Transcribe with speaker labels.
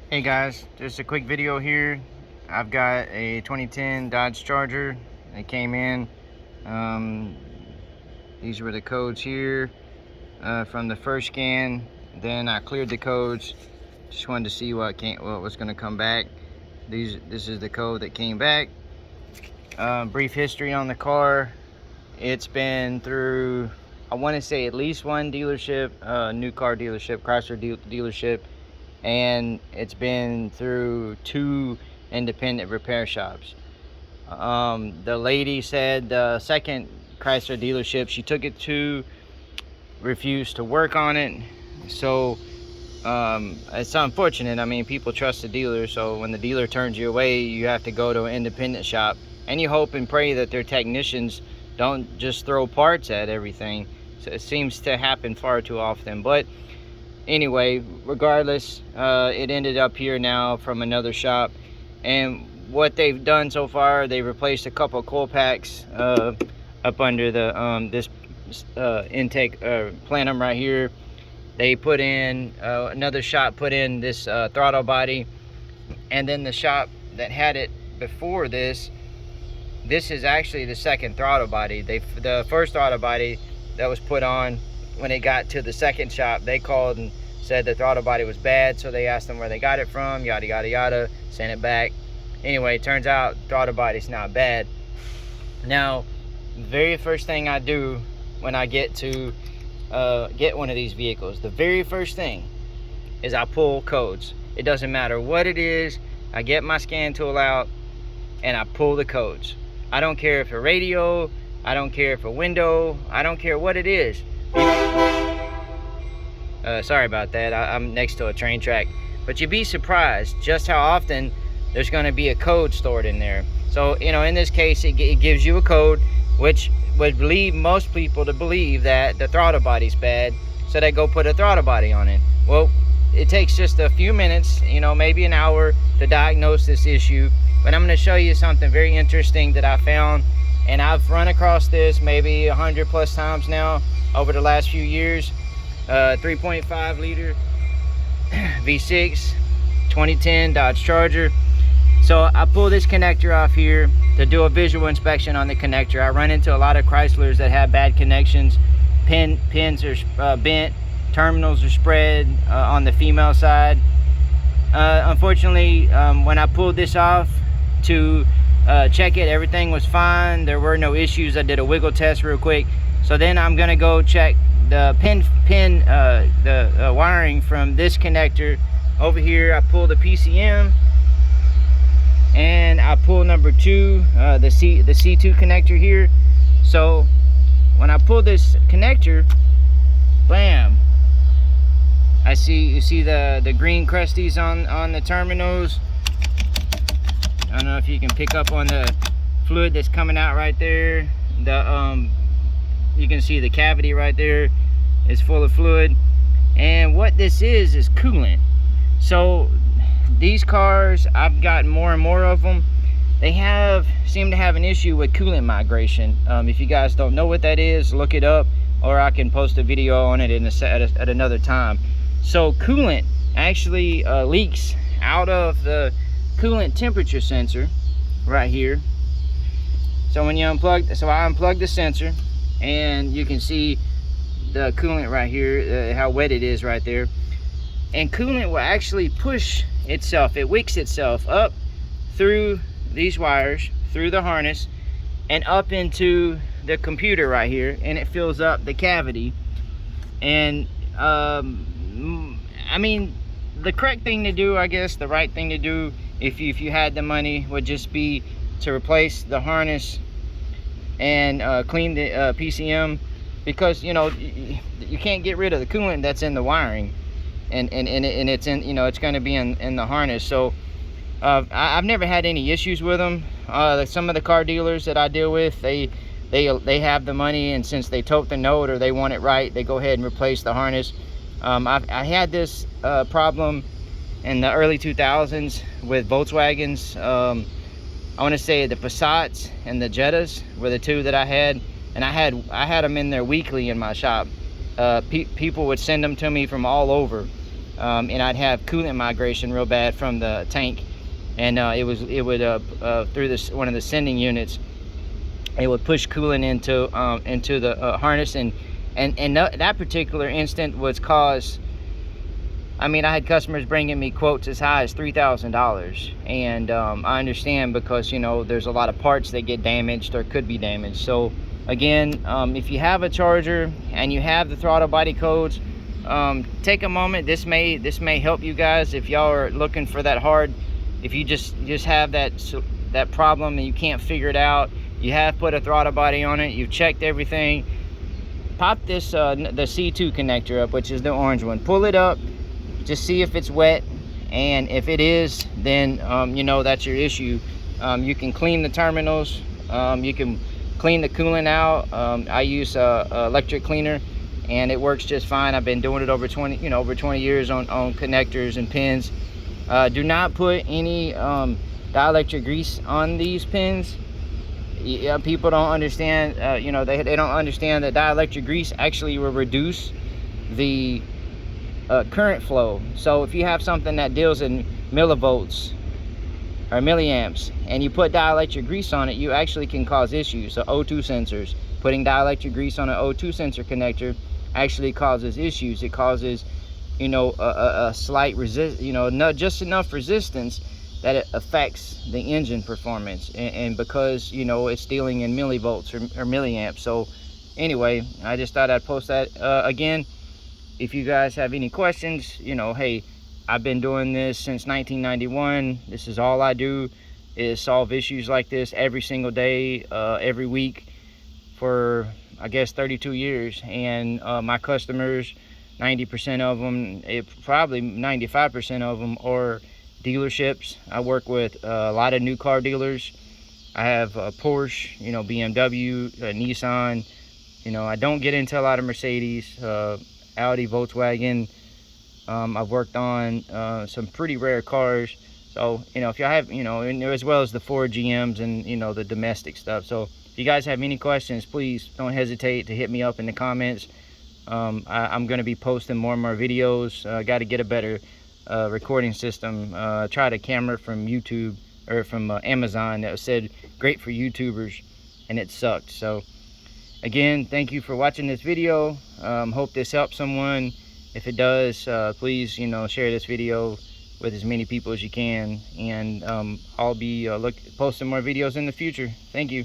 Speaker 1: Hey guys, just a quick video here. I've got a 2010 Dodge Charger. It came in. These were the codes here from the first scan. Then I cleared the codes. Just wanted to see what was going to come back. This is the code that came back. Brief history on the car. It's been through, I want to say, at least one dealership, new car dealership, Chrysler dealership. And it's been through 2 independent repair shops. The lady said the second Chrysler dealership she took it to refused to work on it. So it's unfortunate. I mean, people trust the dealer, so when the dealer turns you away, you have to go to an independent shop, and you hope and pray that their technicians don't just throw parts at everything. So it seems to happen far too often. But anyway, regardless, it ended up here now from another shop. And what they've done so far, they replaced a couple of coil packs up under the this intake plenum right here. They put in another shop put in this throttle body, and then the shop that had it before this is actually the second throttle body. The first throttle body that was put on, when it got to the second shop, they called and said the throttle body was bad, so they asked them where they got it from, yada yada yada, sent it back. Anyway, it turns out throttle body's not bad. Now, the very first thing I do when I get to get one of these vehicles, the very first thing is I pull codes. It doesn't matter what it is. I get my scan tool out and I pull the codes. I don't care if a radio, I don't care if a window, I don't care what it is. Sorry about that. I'm next to a train track. But you'd be surprised just how often there's going to be a code stored in there. So, you know, in this case, it gives you a code, which would lead most people to believe that the throttle body's bad, so they go put a throttle body on it. Well, it takes just a few minutes, you know, maybe an hour to diagnose this issue. But I'm going to show you something very interesting that I found, and I've run across this maybe 100 plus times now over the last few years. 3.5 liter V6 2010 Dodge Charger. So I pull this connector off here to do a visual inspection on the connector. I run into a lot of Chryslers that have bad connections. Pins are bent, terminals are spread on the female side. Unfortunately, when I pulled this off to check it, everything was fine. There were no issues. I did a wiggle test real quick. So then I'm gonna go check the wiring from this connector over here. I pull the PCM and I pull number 2, the C2 connector here. So when I pull this connector, bam, you see the green crusties on the terminals. I don't know if you can pick up on the fluid that's coming out right there. You can see the cavity right there is full of fluid, and what this is coolant. So these cars, I've gotten more and more of them, they seem to have an issue with coolant migration. If you guys don't know what that is, look it up, or I can post a video on it at another time. So coolant actually leaks out of the coolant temperature sensor right here. So when you unplug, so I unplug the sensor, and you can see the coolant right here, how wet it is right there. And coolant will actually push itself, it wicks itself up through these wires, through the harness, and up into the computer right here, and it fills up the cavity. And I mean, the correct thing to do, I guess, the right thing to do, if you had the money, would just be to replace the harness and clean the PCM, because you know you can't get rid of the coolant that's in the wiring, and it's in, you know, it's going to be in the harness. So I've never had any issues with them. Some of the car dealers that I deal with, they have the money, and since they tote the note or they want it right, they go ahead and replace the harness. I had this problem in the early 2000s with Volkswagens. I want to say the Passats and the Jettas were the 2 that I had, and I had them in there weekly in my shop. People would send them to me from all over, and I'd have coolant migration real bad from the tank, and it would through this one of the sending units, it would push coolant into the harness, and that particular instant was caused. I mean, I had customers bringing me quotes as high as $3,000, and I understand, because you know there's a lot of parts that get damaged or could be damaged. So again, if you have a charger and you have the throttle body codes, take a moment. This may help you guys if y'all are looking for that hard. If you just have that problem and you can't figure it out, you have put a throttle body on it, you've checked everything, pop this the C2 connector up, which is the orange one. Pull it up. Just see if it's wet, and if it is, then you know that's your issue. You can clean the terminals, you can clean the coolant out. I use electric cleaner, and it works just fine. I've been doing it over 20 years on connectors and pins. Do not put any dielectric grease on these pins. Yeah, people don't understand. You know, they don't understand that dielectric grease actually will reduce the current flow. So if you have something that deals in millivolts or milliamps and you put dielectric grease on it, you actually can cause issues. So O2 sensors, putting dielectric grease on an O2 sensor connector actually causes issues. It causes, you know, a slight not just enough resistance that it affects the engine performance, and because you know it's dealing in millivolts or milliamps. So anyway, I just thought I'd post that. Again, if you guys have any questions, you know, hey, I've been doing this since 1991. This is all I do, is solve issues like this every single day, every week for, I guess, 32 years. And my customers, 90% of them, probably 95% of them are dealerships. I work with a lot of new car dealers. I have Porsche, you know, BMW, Nissan. You know, I don't get into a lot of Mercedes, Audi, Volkswagen. I've worked on some pretty rare cars. So, you know, if you have, you know, as well as the Ford GMs and, you know, the domestic stuff. So if you guys have any questions, please don't hesitate to hit me up in the comments. I'm going to be posting more and more videos. Got to get a better recording system. Tried a camera from YouTube, or from Amazon, that said great for YouTubers, and it sucked. So again, thank you for watching this video. Hope this helps someone. If it does, please, you know, share this video with as many people as you can, and I'll be posting more videos in the future. Thank you.